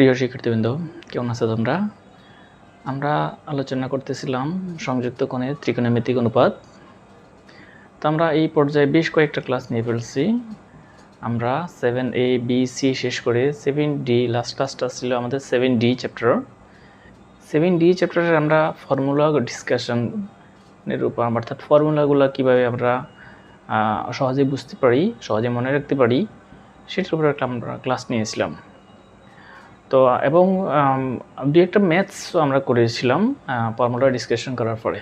প্রিয় শিক্ষার্থীবৃন্দ, কেমন আছো তোমরা? আমরা আলোচনা করতেছিলাম সংযুক্ত কোণের ত্রিকোণমিতিক অনুপাত। তো আমরা এই পর্যায়ে বেশ কয়েকটা ক্লাস নিয়ে ফেলছি। আমরা 7A B C শেষ করে 7D লাস্ট ক্লাসটা ছিল আমাদের 7D চ্যাপ্টার। 7D চ্যাপ্টারের আমরা ফর্মুলা ডিসকাশনের উপর, অর্থাৎ ফর্মুলাগুলো কীভাবে আমরা সহজে বুঝতে পারি, সহজে মনে রাখতে পারি, সেটার উপর একটা আমরা ক্লাস নিয়েছিলাম। তো এবং দু একটা ম্যাথসও আমরা করেছিলাম ফর্মুলা ডিসকাশন করার পরে।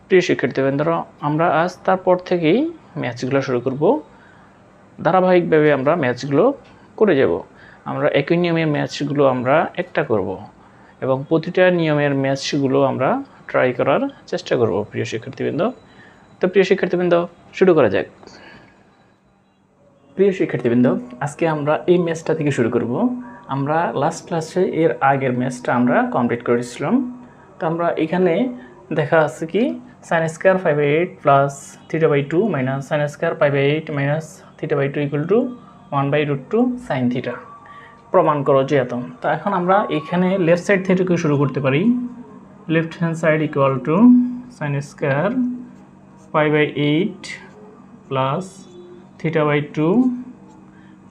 প্রিয় শিক্ষার্থীবৃন্দরা, আমরা আজ তারপর থেকেই ম্যাথসগুলো শুরু করব। ধারাবাহিকভাবে আমরা ম্যাথসগুলো করে যাব। আমরা একই নিয়মের ম্যাথসগুলো আমরা একটা করব এবং প্রতিটা নিয়মের ম্যাথসগুলো আমরা ট্রাই করার চেষ্টা করব। প্রিয় শিক্ষার্থীবৃন্দ, তো প্রিয় শিক্ষার্থীবৃন্দ, শুরু করা যাক। প্রিয় শিক্ষার্থীবৃন্দ, আজকে আমরা এই ম্যাথসটা থেকে শুরু করব। আমরা লাস্ট ক্লাসে এর আগের ম্যাথসটা আমরা কমপ্লিট করেছিলাম। তো আমরা এখানে দেখা আছে কি sin square 5/8 plus θ/2 minus sin square 5/8 minus θ/2 equal to 1/√2 sin θ প্রমাণ করো যে এত। তো এখন আমরা এখানে লেফট সাইড থেকে শুরু করতে পারি। Left hand side equal to sin square 5/8 plus θ/2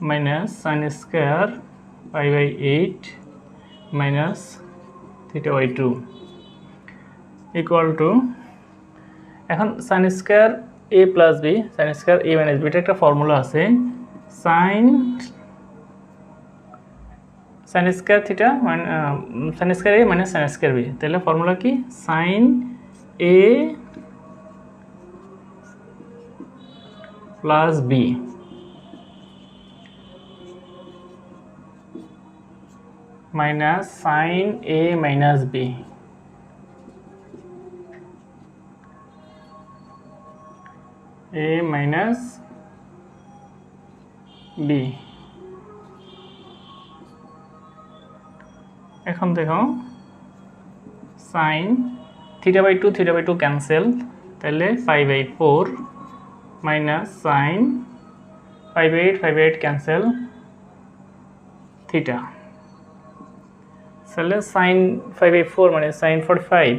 minus sin square 5/8 minus θ/2 equal to, এখন sin square a plus b, sin square a minus b, এটা একটা ফর্মুলা আছে। sin square theta sin square a minus sin square b, তাহলে formula কি sin a plus b minus sin a minus b minus b। এখন দেখো sin θ/2 cancel, তাহলে 5/4 minus sin 5/8 cancel theta, তাহলে sin 5/4 মানে sin 45,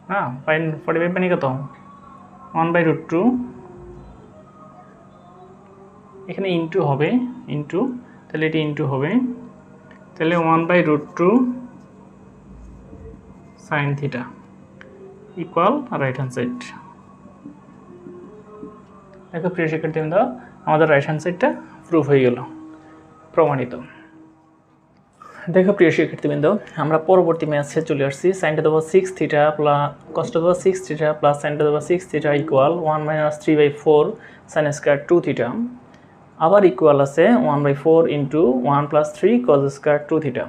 হ্যাঁ 45 মানে কত 1/√2, এখানে ইনটু হবে, ইনটু, তাহলে এটি ইনটু হবে, তাহলে 1/√2 sin theta equal right hand side. দেখো প্রিয় শিক্ষার্থীবৃন্দ, আমাদের রাইট হ্যান্ড সাইডটা প্রুফ হয়ে গেল, প্রমাণিত। দেখো প্রিয় শিক্ষার্থীবৃন্দ, আমরা পরবর্তী ম্যাথসে চলে আসছি। sin6 theta plus cos6 theta plus sin6 theta equal 1 minus 3/4 sin square 2 theta, আবার ইকুয়াল আছে 1/4 into 1 plus 3 cos square 2 theta.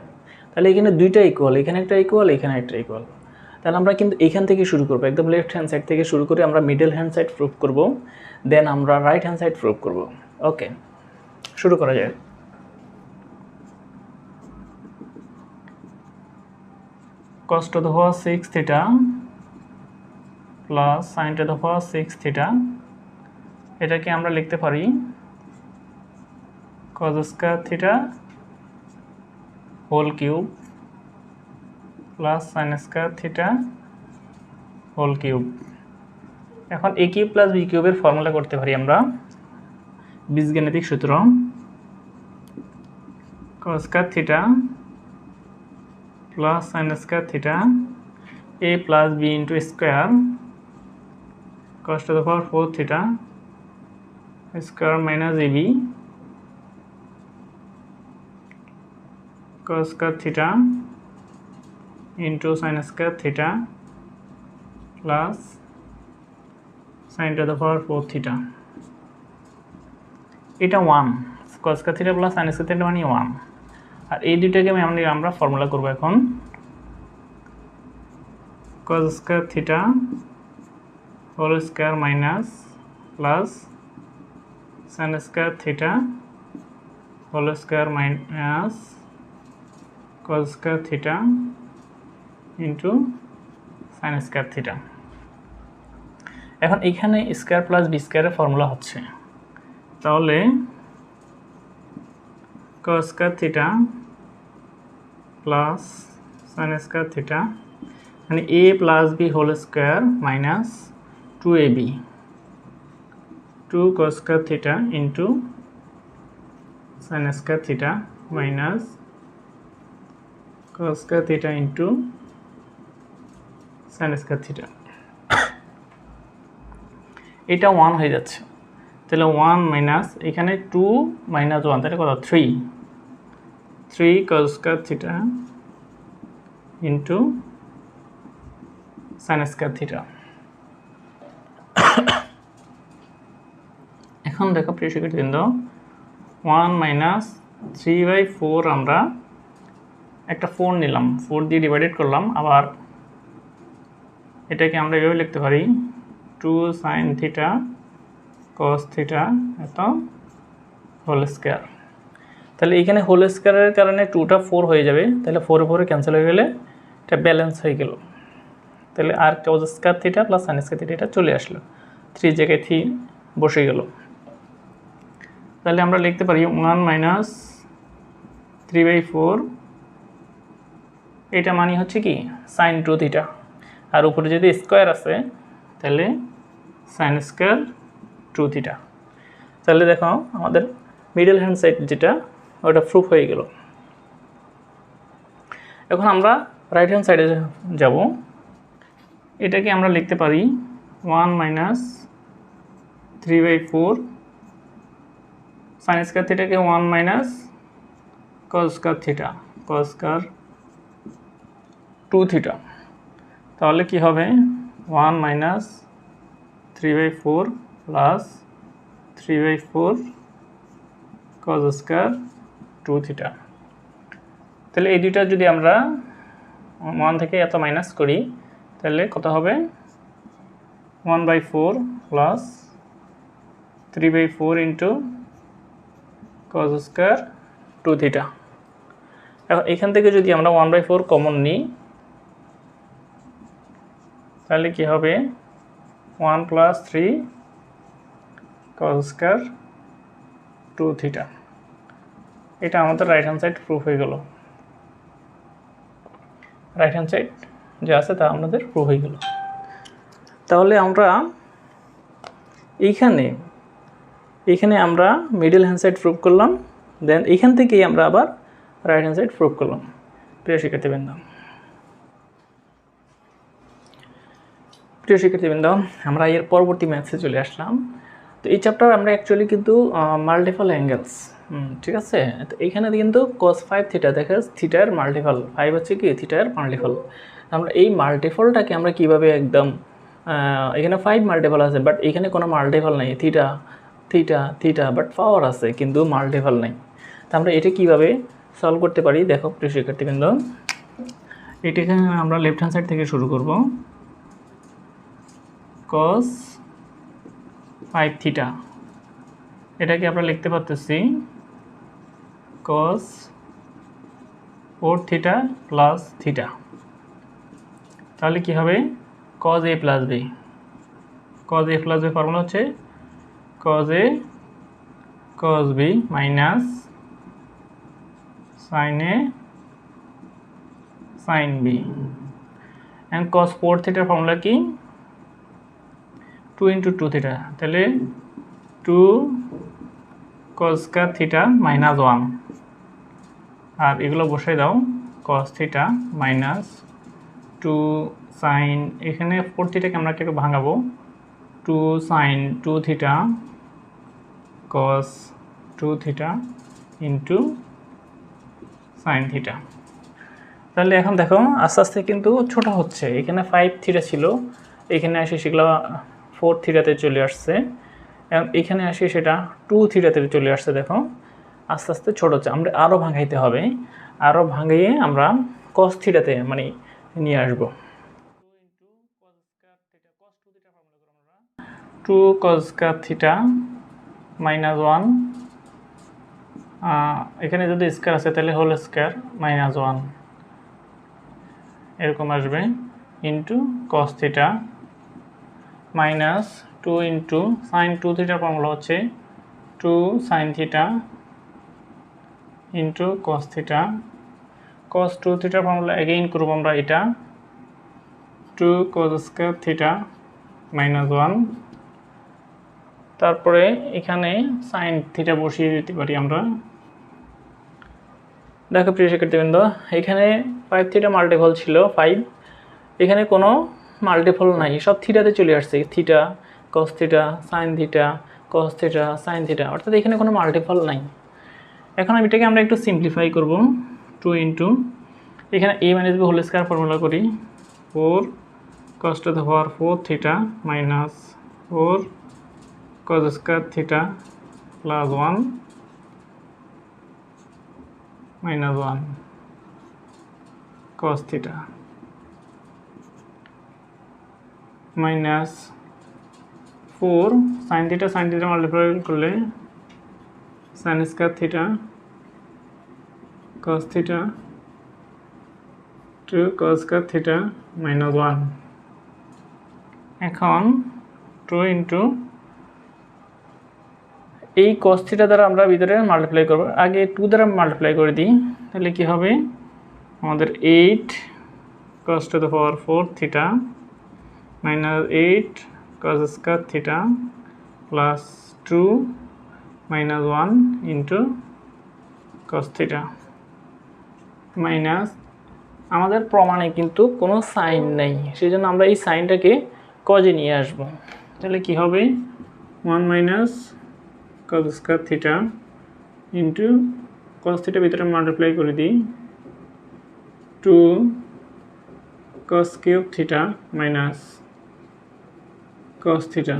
তাহলে এখানে দুইটা ইকুয়াল, এখানে একটা ইকুয়াল, এখানে একটা ইকুয়াল। তাহলে আমরা কিন্তু এখান থেকে শুরু করবো, একদম লেফট হ্যান্ড সাইড থেকে শুরু করে আমরা মিডল হ্যান্ড সাইড প্রুফ করব, দেন আমরা রাইট হ্যান্ড সাইড প্রুফ করব। ওকে, শুরু করা যায়। cos6 theta plus sin6 theta, এটাকে আমরা লিখতে পারি cos square theta whole cube plus sin square theta whole cube. এখন a কিউব প্লাস b কিউবের ফর্মুলা করতে পারি আমরা, বীজগাণিতিক সূত্র cos square theta plus sin square theta a plus b into square cos4 theta square minus ab cos square theta into sin square theta plus sin4 theta, এটা 1, cos square theta plus sin square theta মানে 1। আর এই দুইটাকে আমরা formula করব এখন। cos square theta whole square minus plus sin square theta whole square minus cos square theta into sin square theta. এখন এখানে square plus B স্কয়ারের formula হচ্ছে, তাহলে cos square theta plus sin square theta মানে a plus b whole square minus 2ab 2 cos square theta into sin square theta minus cos square theta into sin square theta এটা 1 হয়ে যাচ্ছে তাহলে 1 minus এখানে 2 minus 1 তাহলে কত 3 cos square theta into sin square theta এখন দেখো প্রিয় শিক্ষার্থীবৃন্দ 1 মাইনাস 3/4 আমরা একটা 4 নিলাম 4 দিয়ে ডিভাইডেড করলাম আবার এটাকে আমরা এভাবে লিখতে পারি 2 sin theta cos theta এত হোল স্কয়ার তাহলে এখানে হোল স্কয়ারের কারণে 2টা 4 হয়ে যাবে তাহলে 4 এর 4 ক্যান্সেল হয়ে গেলে এটা ব্যালেন্স হয়ে গেল তাহলে আর cos square theta plus sin square theta এটা চলে আসলো 3 জায়গায় 3 বসে গেল তাহলে আমরা লিখতে পারি 1 মাইনাস 3/4 এটা মানে হচ্ছে কি sin 2 থিটা আর উপরে যদি স্কয়ার আছে তাহলে sin স্কয়ার 2 থিটা তাহলে দেখো আমাদের মিডল হ্যান্ড সাইড যেটা ওটা প্রুফ হয়ে গেল এখন আমরা রাইট হ্যান্ড সাইডে যাব এটাকে আমরা লিখতে পারি 1 মাইনাস 3/4 sin স্কয়ার থিটাকে 1 minus cos square theta cos square 2 theta তাহলে কি হবে 1 minus 3/4 plus 3/4 cos square 2 theta তাহলে এই দুইটা যদি আমরা 1 থেকে এত মাইনাস করি তাহলে কত হবে 1/4 plus 3/4 into cos square 2 theta এখন এখান থেকে যদি আমরা 1/4 কমন নিই তাহলে কি হবে 1 প্লাস 3 cos স্কয়ার 2 থিটা এটা আমাদের রাইট হ্যান্ড সাইড প্রুফ হয়ে গেল রাইট হ্যান্ড সাইড যা আছে তা আমাদের প্রুফ হয়ে গেল তাহলে আমরা এইখানে আমরা মিডল হ্যান্ড সাইড প্রুফ করলাম দেন এইখান থেকেই আমরা আবার রাইট হ্যান্ড সাইড প্রুফ করলাম প্রিয় শিক্ষার্থীবৃন্দ আমরা এর পরবর্তী ম্যাথসে চলে আসলাম তো এই চ্যাপ্টার আমরা অ্যাকচুয়ালি কিন্তু মাল্টিপল অ্যাঙ্গেলস ঠিক আছে তো এইখানে কিন্তু cos 5 থিটা দেখে থিটার মাল্টিপল 5 হচ্ছে কি থিটার মাল্টিপল আমরা এই মাল্টিপলটাকে আমরা কিভাবে একদম এখানে 5 মাল্টিপল আছে বাট এখানে কোনো মাল্টিপল নেই থিটা থিটা থিটা বাট পাওয়ার আছে কিন্তু মাল্টিপল নেই তো আমরা এটা কিভাবে সলভ করতে পারি দেখো প্রিয় শিক্ষার্থীবৃন্দ এটাকে আমরা লেফট হ্যান্ড সাইড থেকে শুরু করব cos 5 থিটা এটাকে আমরা লিখতে পারতেছি cos 4 থিটা প্লাস থিটা তাহলে কি হবে cos a plus b cos a plus b formula হচ্ছে cos a cos b minus sin a sin b and cos 4 থিটার ফর্মুলা কি 2 into 2 theta তাহলে 2 cos স্কয়ার থিটা মাইনাস 1 আর এগুলো বসাই দাও cos থিটা মাইনাস 2 sin এখানে 4 থিটাকে আমরা একটু ভাঙাবো 2 sin 2 theta cos 2 theta into sin theta তাহলে এখন দেখো আস্তে আস্তে কিন্তু ছোট হচ্ছে এখানে 5 থিটা ছিল এখানে এসে সেগুলো 4 থিটাতে চলে আসছে এবং এখানে আসে সেটা 2 থিটাতে চলে আসছে দেখো আস্তে আস্তে ছোট হচ্ছে আমরা আরও ভাঙাইতে হবে আরও ভাঙিয়ে আমরা cos থিটাতে মানে নিয়ে আসবো 2 cos স্কয়ার থিটা মাইনাস 1 এখানে যদি স্কয়ার আছে তাহলে হোল স্কয়ার মাইনাস 1 এরকম আসবে into cos theta minus 2 into sin 2 থিটার ফর্মুলা হচ্ছে 2 sin theta into cos theta, cos 2 থিটার ফর্মুলা এগেইন করবো আমরা এটা 2 cos স্কয়ার থিটা মাইনাস 1, তারপরে এখানে সাইন থিটা বসিয়ে দিতে পারি আমরা। দেখো প্রিয় শিক্ষার্থীবৃন্দ, এখানে 5 থিটা মাল্টিপল ছিল 5, এখানে কোনো মাল্টিপল নাই, সব থিটাতে চলে আসছে, theta cos theta sine theta cos theta sine theta, অর্থাৎ এখানে কোনো মাল্টিপল নাই। এখন এটাকে আমরা একটু সিম্পলিফাই করব, 2 ইন্টু এখানে a minus b whole square formula করি 4 cos to the power 4 theta minus 4 cos square theta plus 1 minus 1 cos theta minus 4 sin theta multiply করলে sin square theta cos theta 2 cos square theta minus 1। এখন 2 into এই cos theta দ্বারা আমরা ভিতরে multiply করব, আগে 2 দ্বারা মাল্টিপ্লাই করে দিই, তাহলে কি হবে আমাদের 8 cos to the power 4 theta minus 8 cos square theta plus 2 minus 1 into cos theta minus, আমাদের প্রমাণে কিন্তু কোনো সাইন নেই, সেই জন্য আমরা এই সাইনটাকে কজে নিয়ে আসব, তাহলে কি হবে 1 minus cos square theta into cos theta ভিতরে মাল্টিপ্লাই করে দিই 2 cos cube theta minus cos theta.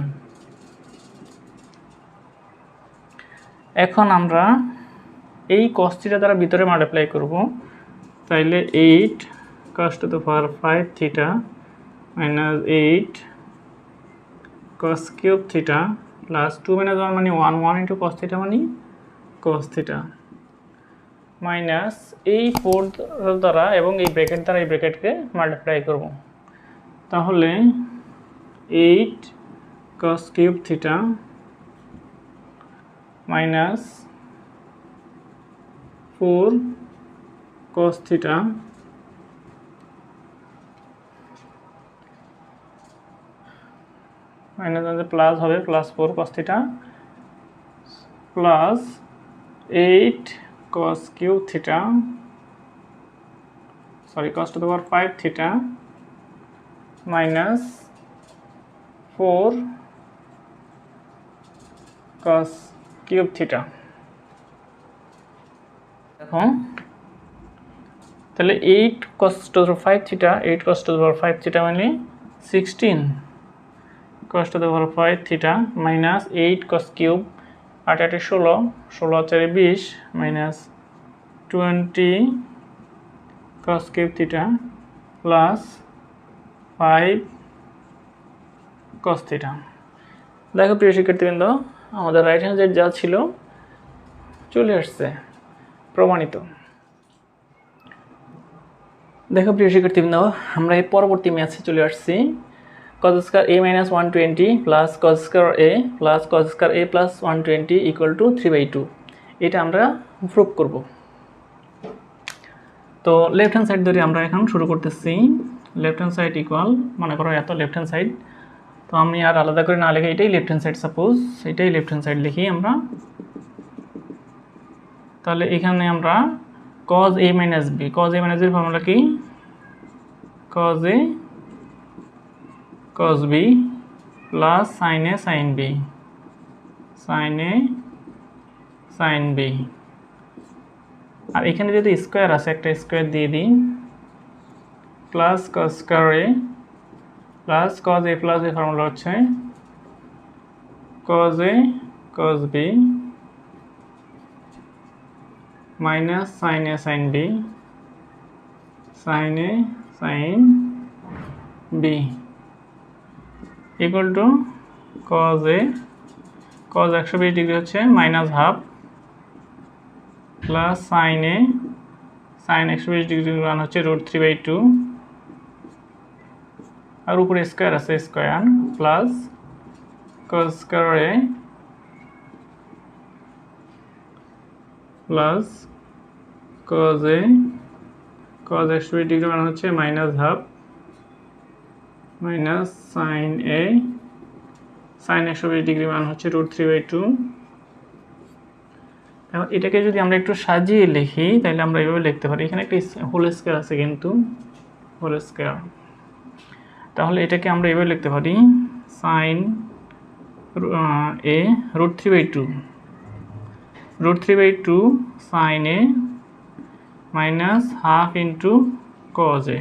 এখন আমরা এই cos থিটা দ্বারা ভিতরে মাল্টিপ্লাই করব, তাইলে 8 cos to the power 5 theta minus 8 cos cube theta plus 2 minus 1 মানে 1 ইন্টু cos থিটা মানে cos থিটা মাইনাস এই 4 দ্বারা এবং এই ব্র্যাকেট দ্বারা এই ব্র্যাকেটকে মাল্টিপ্লাই করব, তাহলে 8 cos cube theta minus 4 cos theta minus plus হবে plus 4 cos theta plus 8 cos cube theta cos to the power 5 theta minus 4 cos cube theta. এখন তাহলে 8 cos to the power 5 theta 8 cos to the power 5 theta মানে 16 cos to the power 5 theta minus 8 cos cube 8 8 16 16 4 20 minus 20 cos cube theta plus 5 cos theta. দেখো প্রিয় শিক্ষার্থীবৃন্দ, আমাদের right hand side যা ছিল চলে আসছে, প্রমাণিত। দেখো প্রিয় শিক্ষার্থীবৃন্দ, আমরা এই পরবর্তী ম্যাথে চলে আসছি, cos square a minus 120 plus cos square a plus cos square a plus 120 equal to 3/2, এটা আমরা প্রুভ করব। তো লেফট হ্যান্ড সাইড ধরে আমরা এখন শুরু করতেছি, লেফট হ্যান্ড সাইড ইকুয়াল মনে করো এত লেফট হ্যান্ড সাইড, তো আমি আর আলাদা করে না লিখে এটাই লেফট হ্যান্ড সাইড, সাপোজ এটাই লেফট হ্যান্ড সাইড লিখি আমরা, তাহলে এখানে আমরা cos a minus b, cos a minus b এর ফর্মুলা কি cos a cos b plus sin a sin b, sin a sin b, আর এখানে যদি স্কয়ার আছে একটা স্কয়ার দিয়ে দিই plus cos square a plus cos a plus b formula হচ্ছে cos a cos b minus sin a sin b sin a sin b equal to cos a cos 120 degree হচ্ছে minus half plus sin a sin 120 degree মান হচ্ছে √3/2 আর উপরে square আছে square plus cos square a plus cos a cos x/2 degree মান হচ্ছে -½ minus sin a sin x/2 degree মান হচ্ছে √3/2। এখন এটাকে যদি আমরা একটু সাজিয়ে লিখি তাহলে আমরা এইভাবে লিখতে পারি, এখানে একটা হোল স্কয়ার আছে কিন্তু হোল স্কয়ার, তাহলে এটাকে আমরা এইভাবে লিখতে পারি sin a √3/2 sin a minus half into cos a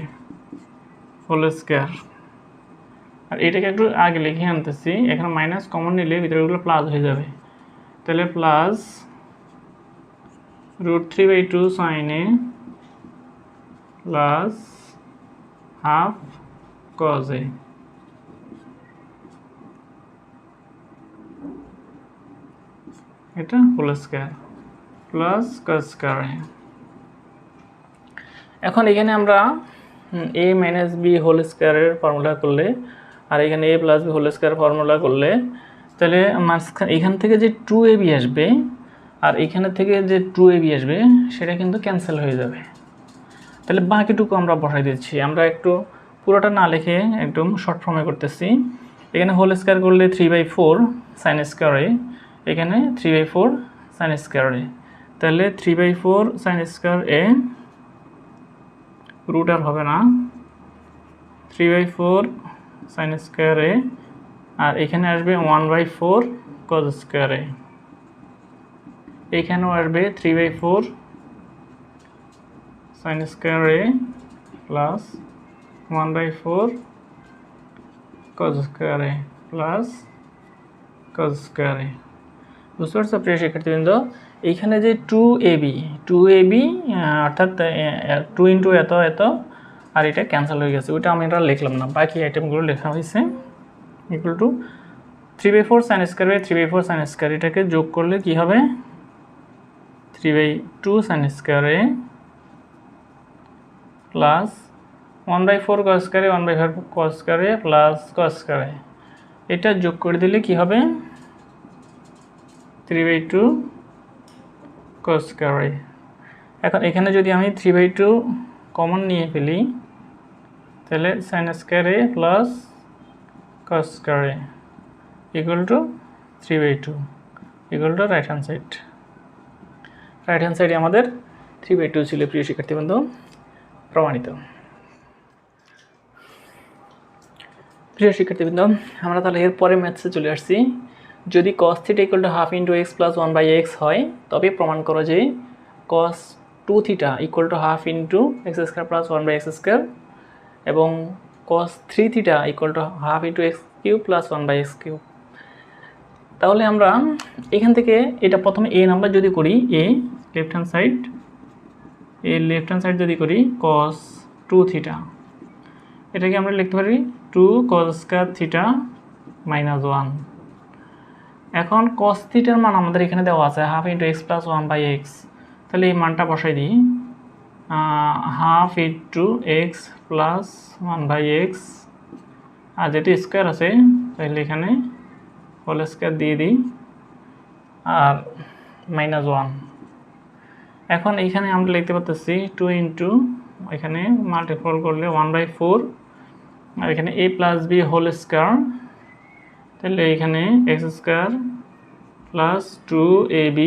whole square. আর এটাকে একটু আগে লিখে আনতেছি, এখানে মাইনাস কমন নিলে ভিতরেগুলো প্লাস হয়ে যাবে, তাহলে plus √3/2 sin a plus half cos a। এটা whole square plus cos square. এখন এখানে আমরা a মাইনাস b হোল স্কয়ারের ফর্মুলা করলে আর এখানে a plus b whole square formula করলে তাহলে এখান থেকে যে 2ab আসবে আর এখানে থেকে যে 2ab আসবে সেটা কিন্তু ক্যান্সেল হয়ে যাবে। তাহলে বাকিটুকু আমরা বসাই দিচ্ছি, আমরা একটু পুরোটা না লিখে একদম শর্ট ফর্মে করতেছি। এখানে হোল স্কয়ার করলে 3/4 sin স্কয়ার a, এখানে 3/4 sin স্কয়ার a, তাহলে 3/4 sin স্কয়ার a রুট আর হবে না, 3/4 sin স্কয়ার a, আর এখানে আসবে 1/4 cos স্কয়ার a, এখানেও আসবে 3/4 sin square a plus 1/4 cos square a plus cos square a। বুঝতে পারছো প্রিয় শিক্ষার্থীবৃন্দ? এইখানে যে 2ab অর্থাৎ 2 ইন্টু এত এত আর এটা ক্যান্সেল হয়ে গেছে, ওইটা আমরা লিখলাম না, বাকি আইটেমগুলো লেখা হয়েছে। Equal to 3/4 sin square by 3/4 sin square, এটাকে যোগ করলে কি হবে 3/2 sin square a plus 1/4 cos square a 1/4 cos square a plus cos square a, এটা যোগ করে দিলে কি হবে 3/2 cos স্কয়ার a। এখন এখানে যদি আমি 3/2 কমন নিয়ে ফেলি তাহলে sin square a plus cos square a equal to 3/2 equal to right hand side. Right hand সাইডে আমাদের 3/2 ছিল প্রিয় শিক্ষার্থীবৃন্দ, প্রমাণিত। প্রিয় শিক্ষার্থীবৃন্দ, আমরা তাহলে এরপরে ম্যাথসে চলে আসছি। যদি cos θ equal to half into x plus 1/x হয় তবে প্রমাণ করো যে cos 2θ equal to half into x square plus 1/x square এবং cos 3θ equal to half into x cube plus 1/x cube. তাহলে আমরা এখান থেকে এটা প্রথমে a নাম্বার যদি করি, a লেফট হ্যান্ড সাইড যদি করি cos 2θ, এটাকে আমরা লিখতে পারি 2 cos স্কয়ার θ মাইনাস 1। এখন cos θ এর মান আমাদের এখানে দেওয়া আছে half into x plus 1/x, তাহলে এই মানটা বসাই দিই, half into x plus 1/x, আর যেহেতু স্কোয়ার আছে তাহলে এখানে হোল স্কোয়ার দিয়ে দিই আর মাইনাস 1। এখন এইখানে আমরা লিখতে পারতেছি 2 ইন্টু এখানে মাল্টিপল করলে 1/4 আর এখানে a plus b whole square, তাহলে এখানে x square plus 2ab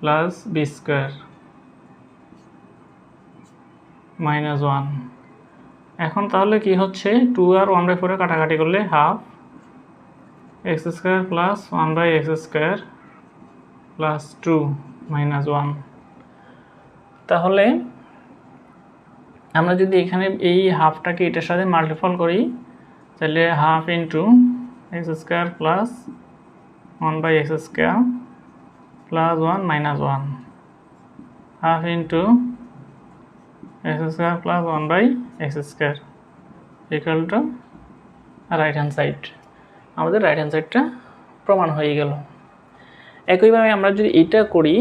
plus b square minus 1। এখন তাহলে কি হচ্ছে 2 আর 1/4 কাটাকাটি করলে half x square plus 1/x square plus 2 minus 1। তাহলে আমরা যদি এখানে এই হাফটাকে এটার সাথে মাল্টিপল করি তাহলে half into x square plus 1/x square plus 1 minus 1, half into x square plus 1/x square equal to right hand side. আমাদের রাইট হ্যান্ড সাইডটা প্রমাণ হয়ে গেল। একইভাবে আমরা যদি এটা করি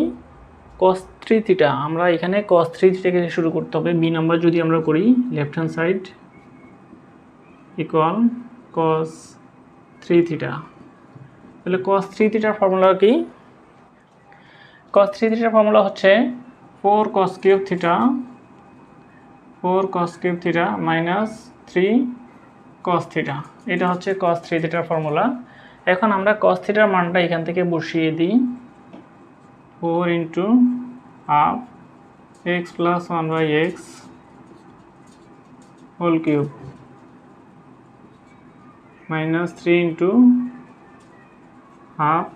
cos 3θ, আমরা এখানে cos 3θ থেকে শুরু করতে হবে। বি নাম্বার যদি আমরা করি left hand side equal cos 3θ, তাহলে cos 3θ ফর্মুলা কি cos 3 থিটার ফর্মুলা হচ্ছে 4 cos cube theta minus 3 cos theta. এটা হচ্ছে cos 3 থিটার ফর্মুলা। এখন আমরা cos থিটার মানটা এখান থেকে বসিয়ে দিই। 4 into half x plus 1/x whole cube minus 3 into half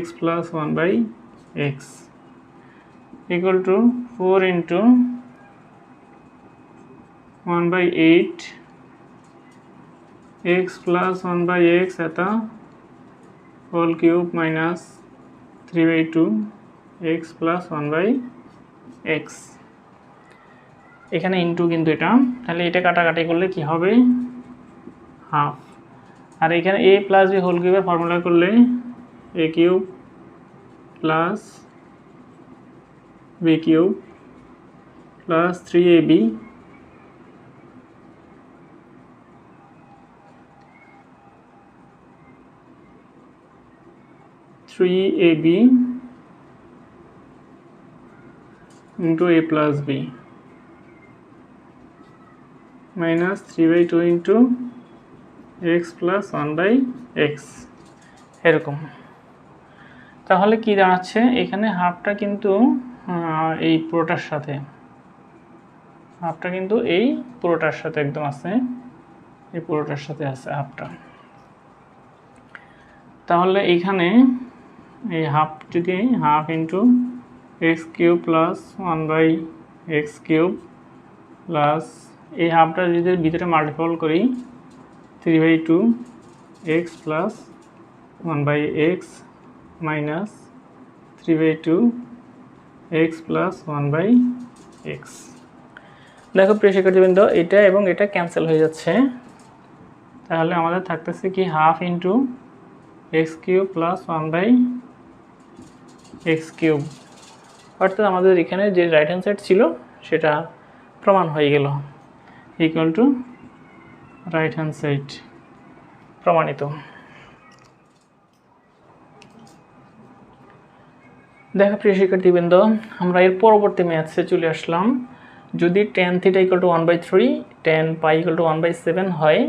x plus 1/x equal to 4 into 1/8 x plus 1/x at the whole cube minus 3/2 x plus 1/x এখানে ইনটু কিন্তু এটা, তাহলে এটা কাটাকাটি করলে কি হবে হাফ, আর এখানে a প্লাস b হোল কিউবের ফর্মুলা করলে a cube plus b cube plus 3ab into a plus b minus 3/2 into x plus 1/x এরকম। তাহলে কি দাঁড়াচ্ছে, এখানে হাফটা কিন্তু এই পুরোটার সাথে একদম আছে, এই পুরোটার সাথে আছে হাফটা। তাহলে এখানে এই হাফ যদি half into x cube plus 1/x cube plus এই হাফটা যদি ভিতরে মাল্টিপল করি 3/2 x plus 1/x minus 3/2 x plus 1/x। দেখো প্রিয় শিক্ষার্থীবৃন্দ, এটা এবং এটা ক্যান্সেল হয়ে যাচ্ছে, তাহলে আমাদের থাকতেছে কি half into x cube plus 1/x cube, অর্থাৎ আমাদের এখানে যে রাইট হ্যান্ড সাইড ছিল সেটা প্রমাণ হয়ে গেল, equal to right hand side প্রমাণিত। দেখো প্রিয় শিক্ষার্থীবৃন্দ, আমরা এর পরবর্তী ম্যাথসে চলে আসলাম। যদি tan theta equal to 1/3 tan pi equal to 1/7 হয়,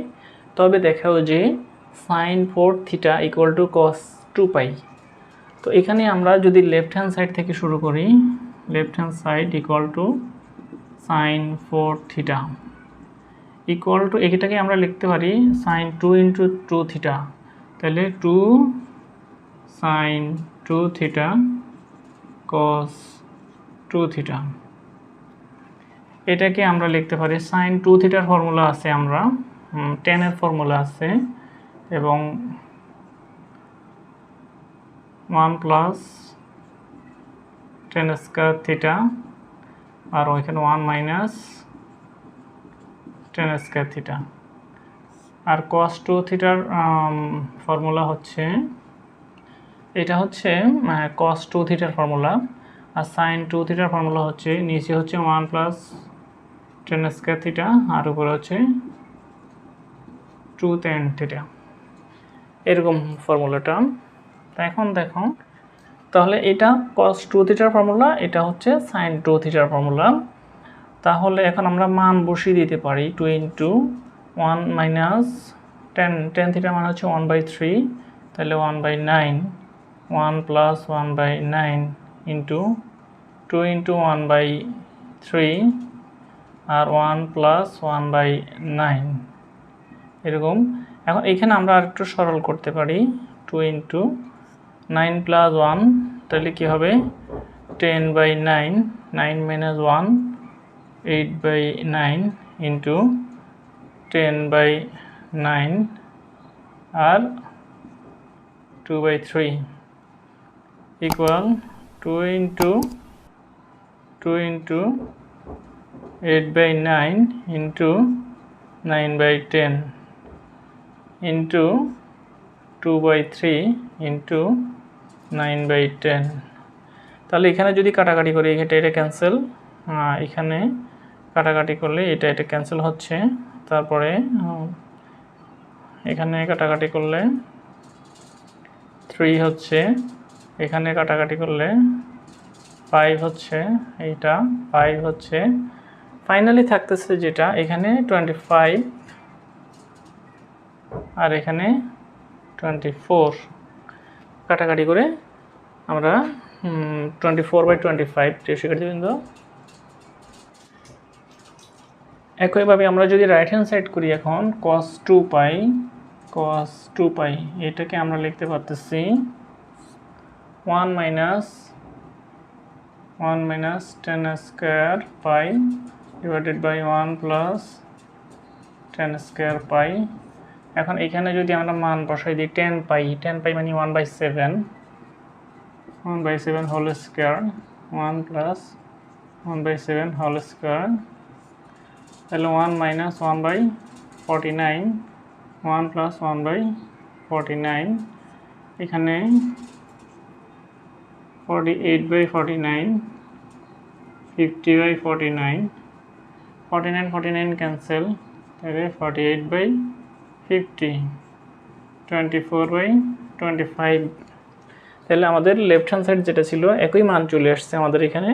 তবে দেখাও যে sin 4 theta equal to cos 2 পাই। তো এখানে আমরা যদি লেফট হ্যান্ড সাইড থেকে শুরু করি, left hand side equal to sin 4 theta equal to, এটাকে আমরা লিখতে পারি sin 2 ইন্টু 2 থিটা, তাহলে 2 sin 2 থিটা cos 2 থিটা। এটাকে আমরা লিখতে পারি sin 2 থিটার ফর্মুলা আছে, আমরা tan এর ফর্মুলা আছে এবং 1 প্লাস tan স্কয়ার থিটা আর ওইখানে 1 মাইনাস tan স্কয়ার থিটা। আর cos 2 থিটার ফর্মুলা হচ্ছে, এটা হচ্ছে cos 2 থিটার ফর্মুলা, আর sin 2 থিটার ফর্মুলা হচ্ছে নিচে হচ্ছে 1 প্লাস tan স্কয়ার থিটা আর উপরে হচ্ছে 2 tan থিটা, এরকম ফর্মুলাটা। তো এখন দেখো, তাহলে এটা cos 2 থিটার ফর্মুলা, এটা হচ্ছে sin 2 থিটার ফর্মুলা। তাহলে এখন আমরা মান বসিয়ে দিতে পারি 2 ইন্টু 1 মাইনাস tan থিটার মান হচ্ছে 1/3, তাহলে 1/9, 1 প্লাস 1/9 ইন্টু 2 ইন্টু 1/3 আর 1 প্লাস 1/9 এরকম। এখন এখানে আমরা আর একটু সরল করতে পারি, 2 ইন্টু 9 প্লাস 1, তাহলে কি হবে 10/9, 9 মাইনাস 1 8/9 ইন্টু 10/9 আর 2/3 equal 2 into 8/9 into 9/10 into 2/3 into 9/10। তাহলে এখানে যদি কাটাকাটি করি, এটা ক্যান্সেল, এখানে কাটাকাটি করলে এটা ক্যান্সেল হচ্ছে, তারপরে এখানে কাটাকাটি করলে 3 হচ্ছে এখানে কাটাকাটি করলে 5 হচ্ছে, এইটা 5 হচ্ছে, ফাইনালি থাকতেছে যেটা এখানে 25 আর এখানে 24, কাটাকাটি করে আমরা 24/25 প্রিয় শিক্ষার্থীবৃন্দ। একইভাবে আমরা যদি রাইট হ্যান্ড সাইড করি এখন cos 2π এটাকে আমরা লিখতে পারতেছি 1 minus 10 square pi divided by 1 plus 10 square pi। এখন এখানে যদি আমরা মান বসাই দিই 10 pi মানে 1/7 whole square 1 plus 1/7 whole square, তাহলে 1 minus 1/49 1 plus 1/49, এখানে 48/49 50/49 49 ক্যান্সেল, তাহলে 48/50 24/25। তাহলে আমাদের লেফট হ্যান্ড সাইড যেটা ছিল একই মান চলে আসছে আমাদের এখানে।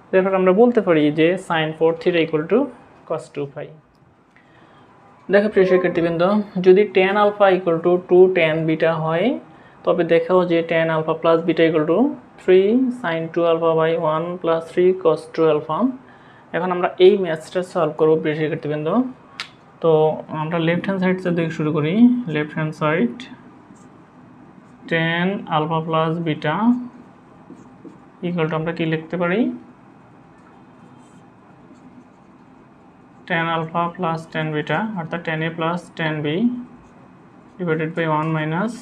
তারপর আমরা বলতে পারি যে sin 4θ = cos 2π। দেখো প্রিয় শিক্ষার্থীবৃন্দ, যদি tan alpha = 2 tan beta হয় তবে দেখাও যে tan alpha plus beta = 3 sin 2 alpha by 1 plus 3 cos 2 alpha। এখন আমরা এই ম্যাথসটা সলভ করব প্রিয় শিক্ষার্থীবৃন্দ। তো আমরা লেফট হ্যান্ড সাইড থেকে শুরু করি। Left hand side tan alpha plus beta = আমরা কি লিখতে পারি, tan alpha plus tan beta অর্থাৎ tan a plus tan b divided by 1 minus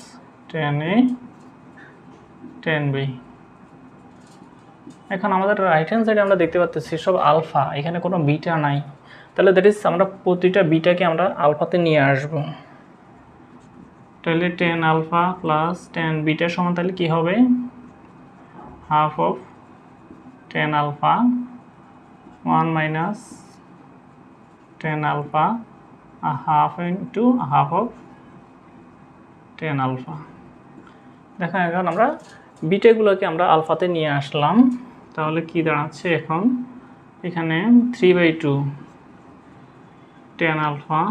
tan a tan b। এখন আমাদের রাইট হ্যান্ড সাইডে আমরা দেখতে পাচ্ছি সব আলফা, এখানে কোনো বিটা নাই, তাহলে দ্যাট ইজ আমরা প্রতিটা বিটাকে আমরা আলফাতে নিয়ে আসব। তাহলে tan alpha plus tan beta সমান তাহলে কি হবে, half of tan alpha 1 minus tan alpha a half into half of tan alpha। দেখো এখন আমরা বিটাগুলোকে আমরা আলফাতে নিয়ে আসলাম, তাহলে কি দাঁড়াচ্ছে এখন এখানে 3/2 tan alpha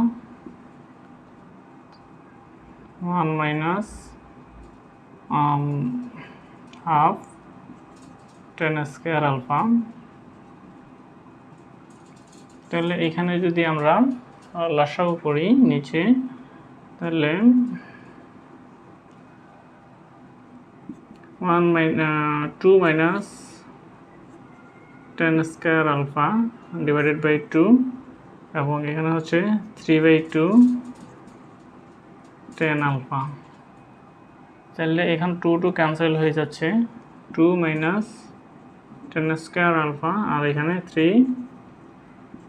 1 minus half tan square alpha। তাহলে এখানে যদি আমরা লসাগু করি নিচে, তাহলে 2 minus tan square alpha divided by 2 এবং এখানে হচ্ছে 3/2 tan alpha। তাহলে এখানে 2 ক্যান্সেল হয়ে যাচ্ছে, 2 minus tan square alpha আর এখানে 3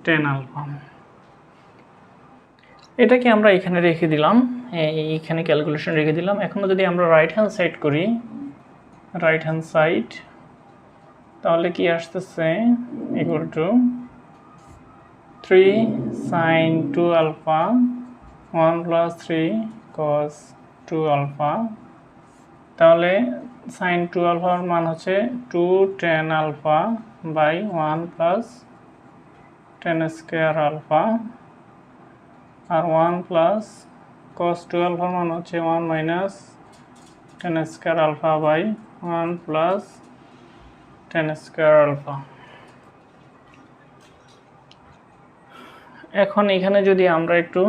tan alpha। এটাকে আমরা এখানে রেখে দিলাম, এইখানে ক্যালকুলেশন রেখে দিলাম। এখন যদি আমরা রাইট হ্যান্ড সাইড করি, রাইট হ্যান্ড সাইড তাহলে কি আসতেছে = 3 sin 2 alpha 1 plus 3 cos 2 alpha। তাহলে sin 2 alpha এর মান হচ্ছে 2 tan alpha by 1 plus tan square alpha R 1 plus cos 2 alpha মান হচ্ছে 1 minus tan square alpha by 1 plus tan square alpha। এখন এখানে যদি আমরা একটু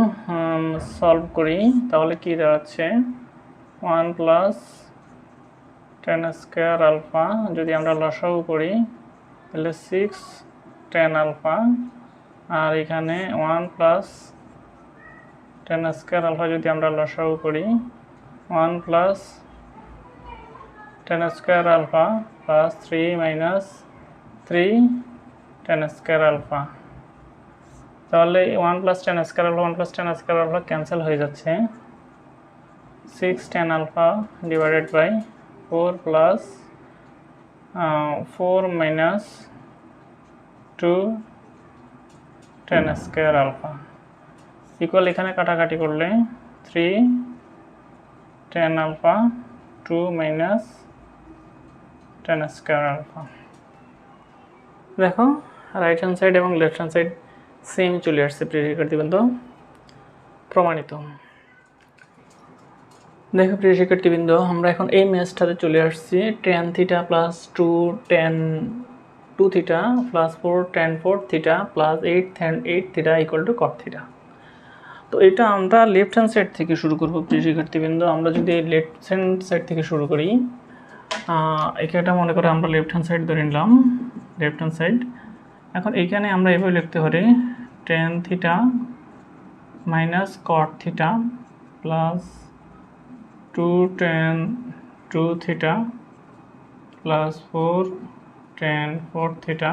সলভ করি তাহলে কি দাঁড়াচ্ছে 1 plus tan square alpha, যদি আমরা লসাগু করি তাহলে 6 tan alpha আর এখানে 1 plus tan square alpha যদি আমরা লসাগু করি 1 plus tan square alpha plus 3 minus 3 tan square alpha। তাহলে 1 plus tan square alpha 1 plus tan square alpha cancel হয়ে যাচ্ছে, 6 tan alpha divided by 4 plus 4 minus 2 tan square alpha equal এখানে কাটাকাটি করলে 3 tan alpha 2 minus tan square alpha. দেখো right hand side এবং left hand side same চলে আসছে, প্রিয় শিক্ষার্থীবৃন্দ, প্রমাণিত। দেখো প্রিয় শিক্ষার্থীবৃন্দ, আমরা এখন এই ম্যাচটাতে চলে আসছি tan theta plus 2 tan 2 theta plus 4 tan 4 theta plus 8 tan 8 theta equal to cot theta. তো এটা আমরা লেফট হ্যান্ড সাইড থেকে শুরু করব প্রিয় শিক্ষার্থীবৃন্দ। আমরা যদি লেফট হ্যান্ড সাইড থেকে শুরু করি, এখানে মনে করে আমরা লেফট হ্যান্ড সাইড ধরে নিলাম, লেফট হ্যান্ড সাইড। এখন এইখানে আমরা এভাবে লিখতে পারি tan theta minus cot theta plus 2 tan 2 theta plus 4 tan 4 theta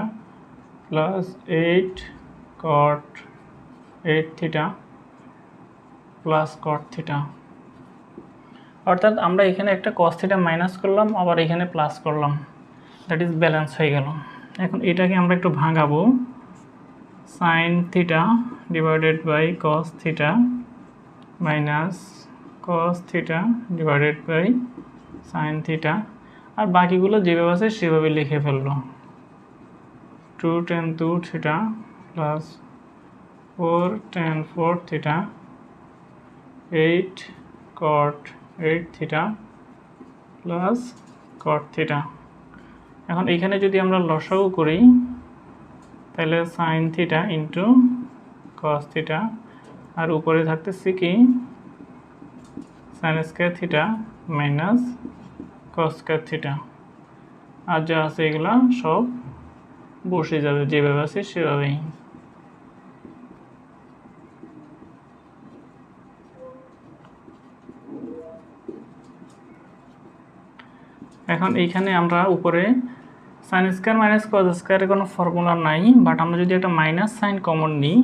plus 8 cot 8 theta plus cot theta. অর্থাৎ আমরা এখানে একটা cos থিটা মাইনাস করলাম, আবার এখানে প্লাস করলাম, দ্যাট ইজ ব্যালেন্স হয়ে গেল। এখন এটাকে আমরা একটু ভাঙাবো, sin theta divided by cos theta minus cos theta divided by sin theta, আর বাকিগুলো যেভাবে আছে সেভাবে লিখে ফেললো। 2 tan 2 theta plus 4 tan 4 theta 8 cot 8 theta plus cot theta. এখন এইখানে যদি আমরা লসাগু করি তাহলে sin theta into cos theta, আর উপরে থাকতেছে কি sin square theta minus cos square theta, আর যা আছে এগুলা সব বসে যাবে যেভাবে আছে সেভাবেই। এখন এইখানে আমরা উপরে sin স্কয়ার মাইনাস cos স্কয়ারের কোনো ফর্মুলা নাই, বাট আমরা যদি একটা মাইনাস সাইন কমন নিই,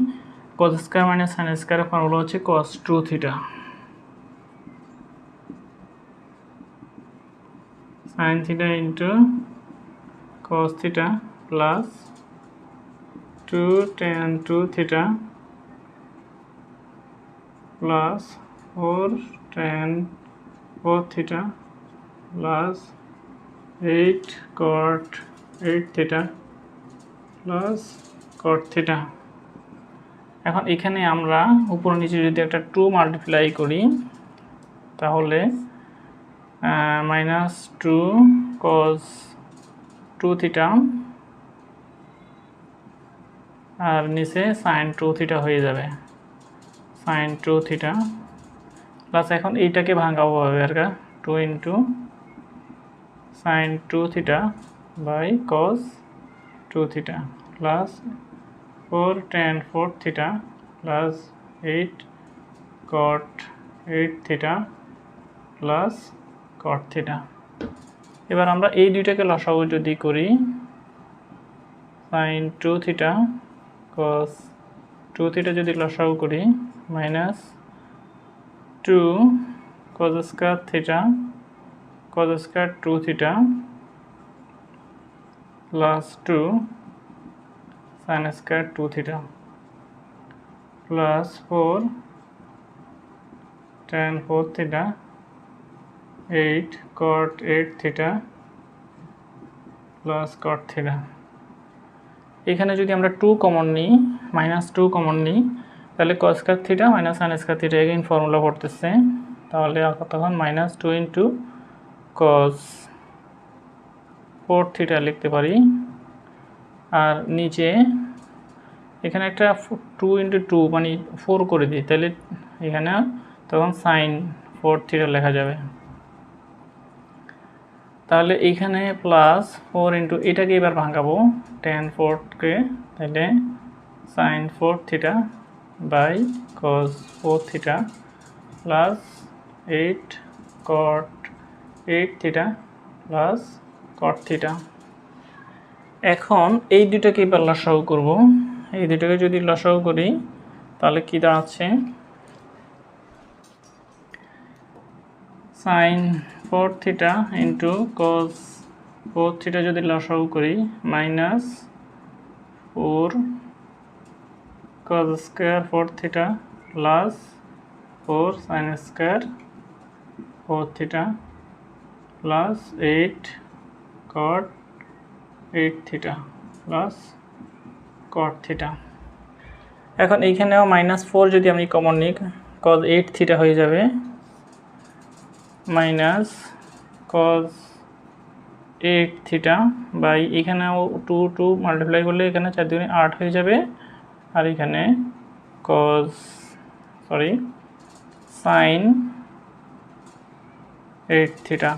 cos স্কয়ার মাইনাস sin স্কয়ারের ফর্মুলা হচ্ছে cos 2 theta. sin theta into cos theta plus 2 tan 2 theta plus 4 tan 4 theta plus 8 cot 8 theta plus cot theta. এখন এখানে আমরা উপর নিচে যদি একটা 2 মাল্টিপ্লাই করি তাহলে মাইনাস 2 cos 2 থিটা আর নিচে sin 2 থিটা হয়ে যাবে, sin 2 থিটা প্লাস এখন এইটাকে ভাঙাবো আর 2 into sin 2 theta by cos 2 theta plus 4 tan 4 theta plus 8 cot 8 theta plus cot theta. এবার আমরা এই দুইটাকে লসাগু যদি করি, sin 2 থিটা cos 2 থিটা যদি লসাগু করি minus 2 cos square theta cos square 2 theta plus 2 sin square 2 theta plus 4 tan 4 theta 8 cot 8 theta plus cot theta. এখানে যদি আমরা 2 কমন নিই, মাইনাস 2 কমন নিই, তাহলে cos square theta minus sin square theta again formula পড়তেছে, তাহলে তখন minus 2 into cos 4 theta লিখতে পারি, আর নিচে এখানে একটা 2 ইন্টু 2 মানে 4 করে দিই, তাহলে এখানে তখন sin 4 থিটা লেখা যাবে। তাহলে এইখানে প্লাস 4 ইন্টু এটাকে এবার ভাঙাবো tan 4কে, তাহলে sin 4 theta by cos 4 theta plus 8 cot 8 theta plus cot theta. এখন এই দুটাকে এবার লসাগু করব, এই দুটাকে যদি লসাগু করি তাহলে কি দাঁড়াচ্ছে, sin 4 theta into cos 4 theta যদি লসাগু করি minus 4 cos square 4 theta plus 4 sin square 4 theta plus 8 cot 8 theta plus cot theta. এখন এইখানেও -4 যদি আমি কমন নিই cos 8 থিটা হয়ে যাবে মাইনাস cos 8 থিটা বাই এখানেও 2 মাল্টিপ্লাই করলে এখানে 4 দুগুণে 8 হয়ে যাবে আর এখানে sin 8 থিটা।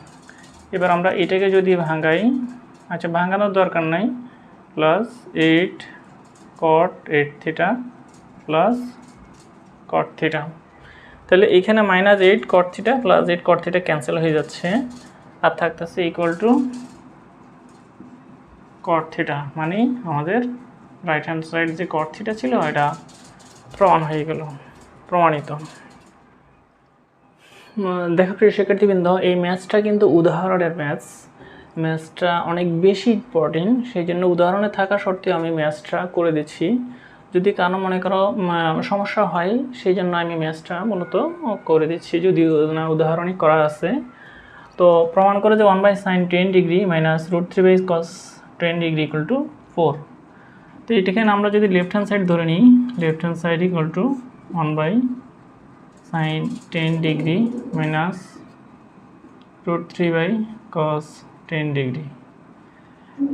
এবার আমরা এটাকে যদি ভাঙাই, আচ্ছা ভাঙানোর দরকার নাই, plus 8 cot 8 theta plus cot theta. তাহলে এখানে -8 cot theta plus 8 cot theta cancel হয়ে যাচ্ছে আর থাকতেছে ইকুয়াল টু cot থিটা, মানে আমাদের রাইট হ্যান্ড সাইড যে cot থিটা ছিল এটা প্রমাণ হয়ে গেল, প্রমাণিত। দেখো প্রিয় শিক্ষার্থীবৃন্দ, এই ম্যাথসটা কিন্তু উদাহরণের ম্যাথসটা অনেক বেশি ইম্পর্টেন্ট, সেই জন্য উদাহরণে থাকা সত্ত্বেও আমি ম্যাথসটা করে দিচ্ছি। যদি কারো মনে করো সমস্যা হয় সেই জন্য আমি ম্যাথসটা মূলত করে দিচ্ছি, যদি উদাহরণই করা আছে। তো প্রমাণ করে যে 1/sin 10 degree minus √3/cos 10 degree equal two 4। তো এটাকে আমরা যদি লেফট হ্যান্ড সাইড ধরে নিই, left hand side equal two 1/sin 10 degree minus √3/cos 10 degree.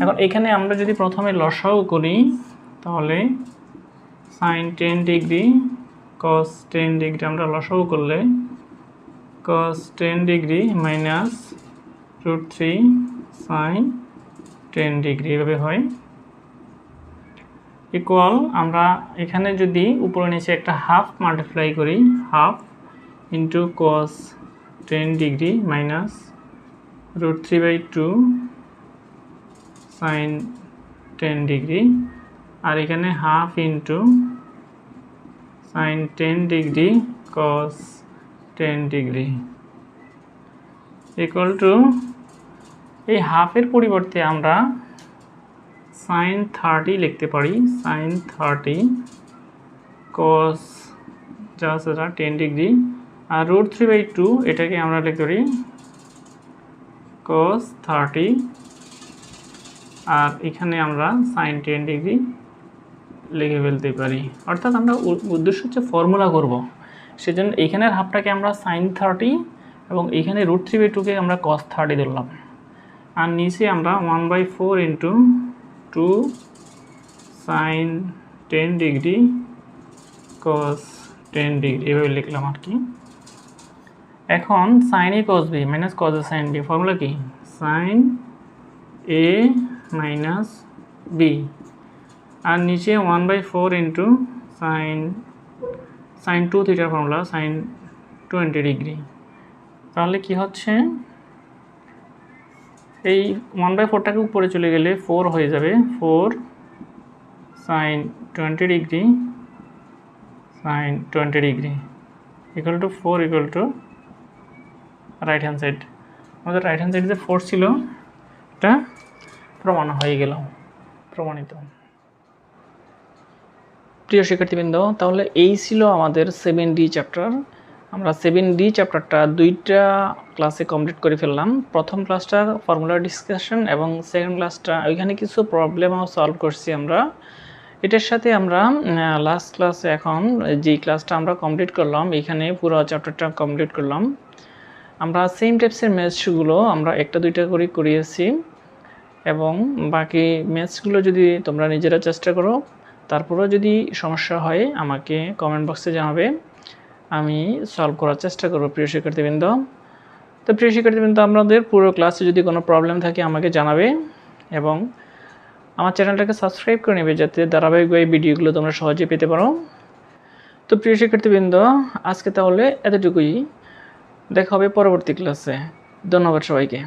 এখন এখানে আমরা যদি প্রথমে লসাগু করি তাহলে sin 10 ডিগ্রি cos 10 ডিগ্রি আমরা লসাগু করলে cos 10 degree minus √3 sin 10 degree এভাবে হয়, ইকুয়াল আমরা এখানে যদি উপরে নিচে একটা হাফ মাল্টিপ্লাই করি, half into cos 10 degree minus √3/2 sin 10 degree আর এখানে half into sin 10 degree cos 10 degree equal to, এই হাফের পরিবর্তে আমরা sin 30 লিখতে পারি, sin 30 cos জাস্ট 10 ডিগ্রি আর √3/2 এটাকে আমরা লিখতে পারি cos 30 আর এখানে আমরা sin 10 ডিগ্রি লিখে ফেলতে পারি। অর্থাৎ আমরা উদ্দেশ্য হচ্ছে ফর্মুলা করব, সেজন্য এইখানের হাফটাকে আমরা sin 30 এবং এইখানে √3/2কে আমরা cos 30 ধরলাম আর নিচে আমরা 1/4 into 2 sin 10 degree cos 10 degree এভাবে লিখলাম আর কি। এখন sin a cos b minus cos a sin b, formula কি sin a মাইনাস b আর নিচে 1/4 ইন্টু sin 2 থিটার ফর্মুলা sin 20 ডিগ্রি। তাহলে কি হচ্ছে, এই 1/4টাকে উপরে চলে গেলে 4 হয়ে যাবে, 4 sin 20 degree sin 20 degree equal two 4 equal to right hand side. আমাদের রাইট হ্যান্ড সাইড যে 4 ছিল এটা প্রমাণ হয়ে গেল, প্রমাণিত। প্রিয় শিক্ষার্থীবৃন্দ, তাহলে এই ছিল আমাদের 7D চ্যাপ্টার। আমরা 7D চ্যাপ্টারটা 2টা ক্লাসে কমপ্লিট করে ফেললাম। প্রথম ক্লাসটা ফর্মুলা ডিসকাশন এবং সেকেন্ড ক্লাসটা ওইখানে কিছু প্রবলেমও সলভ করছি আমরা। এটার সাথে আমরা লাস্ট ক্লাসে এখন যেই ক্লাসটা আমরা কমপ্লিট করলাম, এখানে পুরো চ্যাপ্টারটা কমপ্লিট করলাম। আমরা সেম টাইপসের ম্যাথসগুলো আমরা একটা দুইটা করে করিয়েছি এবং বাকি ম্যাথসগুলো যদি তোমরা নিজেরা চেষ্টা করো, তারপরেও যদি সমস্যা হয় আমাকে কমেন্ট বক্সে জানাবে, আমি সলভ করার চেষ্টা করব প্রিয় শিক্ষার্থীবৃন্দ। তো প্রিয় শিক্ষার্থীবৃন্দ, আপনাদের পুরো ক্লাসে যদি কোনো প্রবলেম থাকে আমাকে জানাবে এবং আমার চ্যানেলটাকে সাবস্ক্রাইব করে নেবে যাতে ধারাবাহিকভাবে ভিডিওগুলো তোমরা সহজে পেতে পারো। তো প্রিয় শিক্ষার্থীবৃন্দ, আজকে তাহলে এতটুকুই, দেখা হবে পরবর্তী ক্লাসে। ধন্যবাদ সবাইকে।